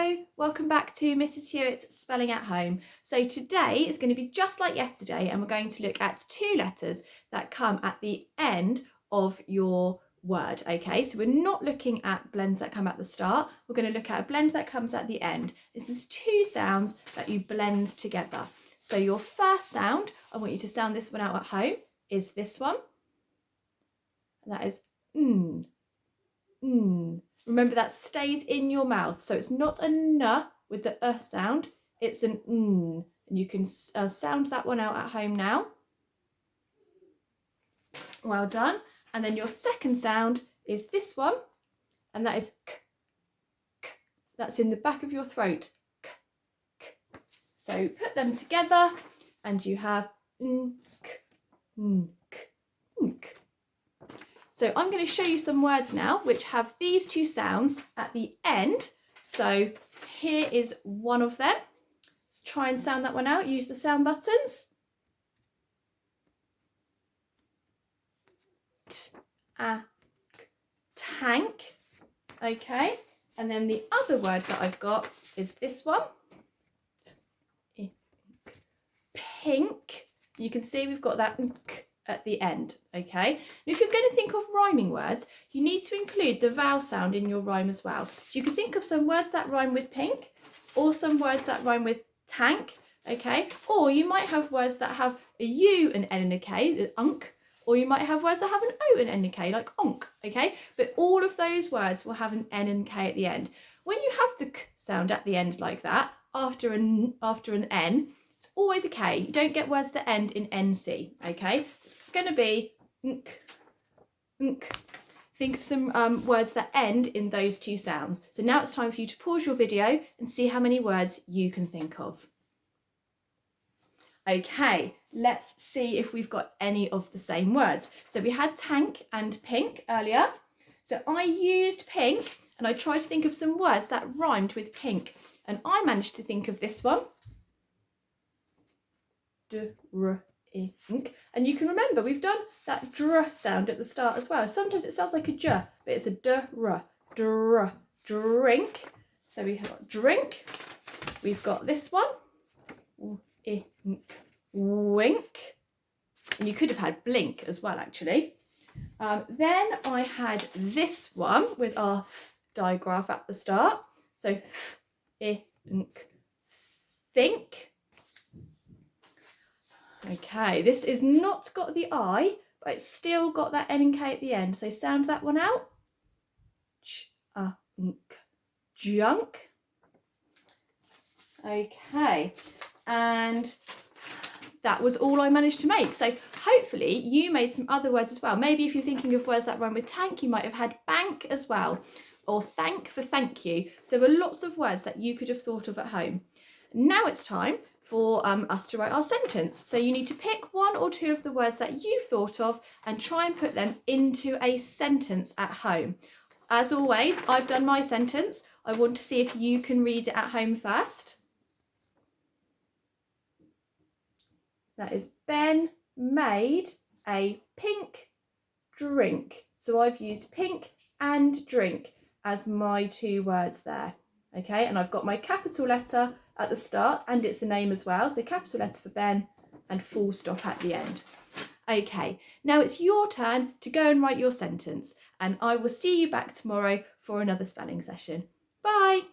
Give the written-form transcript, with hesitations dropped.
Hello, welcome back to Mrs. Hewitt's Spelling at Home. So today is going to be just like yesterday, and we're going to look at two letters that come at the end of your word. Okay, so we're not looking at blends that come at the start. We're going to look at a blend that comes at the end. This is two sounds that you blend together. So your first sound, I want you to sound this one out at home, is this one. And that is mm. Remember, that stays in your mouth, so it's not a n with the sound, it's an n. And you can sound that one out at home now. Well done. And then your second sound is this one, and that is k, k. That's in the back of your throat. K, k. So put them together, and you have n, k, n, k, n, k. So I'm going to show you some words now which have these two sounds at the end. So here is one of them. Let's try and sound that one out. Use the sound buttons. Tank. Okay. And then the other word that I've got is this one. Pink. You can see we've got that at the end, okay? And if you're going to think of rhyming words, you need to include the vowel sound in your rhyme as well. So you can think of some words that rhyme with pink, or some words that rhyme with tank, okay? Or you might have words that have a U, an N and a K, the unk, or you might have words that have an O, an N and a K, like onk, okay? But all of those words will have an N and K at the end. When you have the k sound at the end like that, after an N, it's always a K. You don't get words that end in NC, okay? It's going to be nk, nk. Think of some words that end in those two sounds. So now it's time for you to pause your video and see how many words you can think of. Okay, let's see if we've got any of the same words. So we had tank and pink earlier. So I used pink and I tried to think of some words that rhymed with pink. And I managed to think of this one. And you can remember we've done that dr sound at the start as well. Sometimes it sounds like a j, but it's a dr, drink. So we have got drink. We've got this one, wink, and you could have had blink as well, actually. Then I had this one with our digraph at the start. So think. Okay, this is not got the I, but it's still got that N and K at the end. So sound that one out. Junk. Okay, and that was all I managed to make. So hopefully you made some other words as well. Maybe if you're thinking of words that rhyme with tank, you might have had bank as well, or thank for thank you. So there were lots of words that you could have thought of at home. Now it's time for us to write our sentence. So you need to pick one or two of the words that you've thought of and try and put them into a sentence at home. As always, I've done my sentence. I want to see if you can read it at home first. That is Ben made a pink drink. So I've used pink and drink as my two words there. Okay, and I've got my capital letter at the start and it's a name as well. So capital letter for Ben and full stop at the end. Okay, now it's your turn to go and write your sentence, and I will see you back tomorrow for another spelling session. Bye.